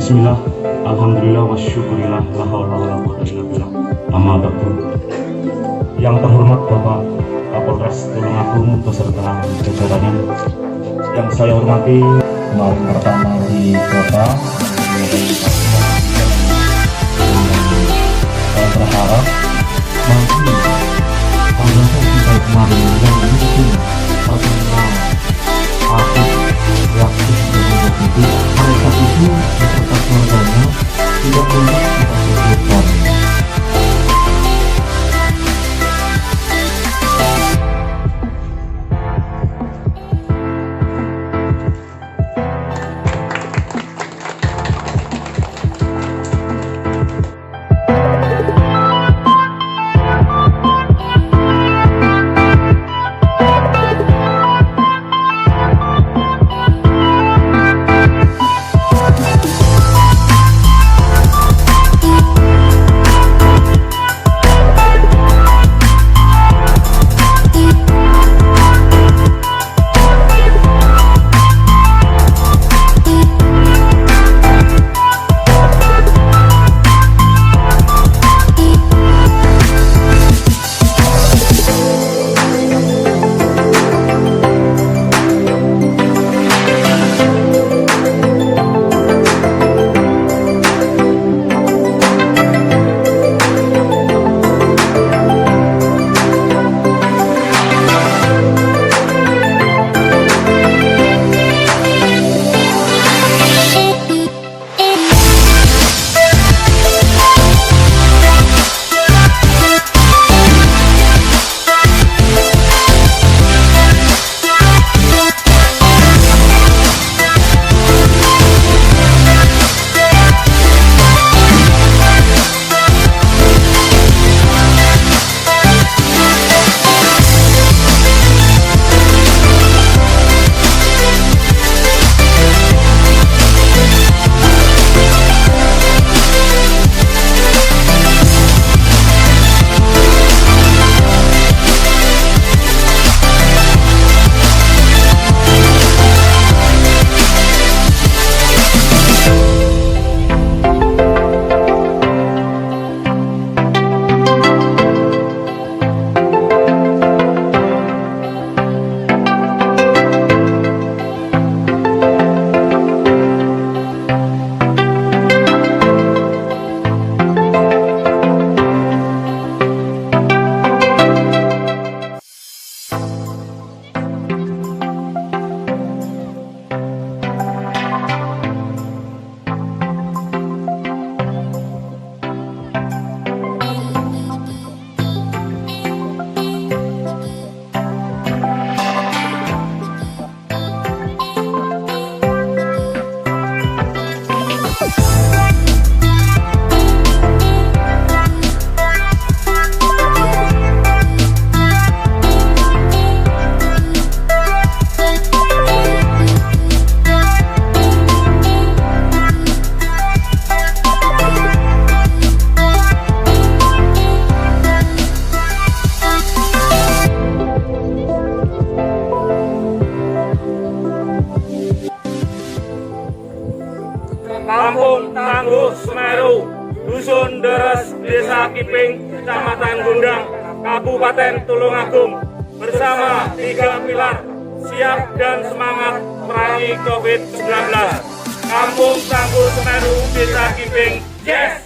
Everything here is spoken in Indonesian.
Bismillah, alhamdulillah, wasyukurillah, la haula wala quwwata illa billah. Amma ba'du. Yang terhormat Bapak Kapolres Tulungagung beserta jajarannya, yang saya hormati, kemarin pertama di kota, saya berharap nanti tanggal kita kemarin yang mungkin terkenal aktif reaktif dan itu mereka itu beserta keluarganya tidak boleh kita sebutkan. Kampung Tangguh Semeru, Dusun Deres, Desa Kiping, Kecamatan Gundang, Kabupaten Tulungagung, bersama 3 pilar siap dan semangat merangi COVID-19. Kampung Tangguh Semeru, Desa Kiping, yes!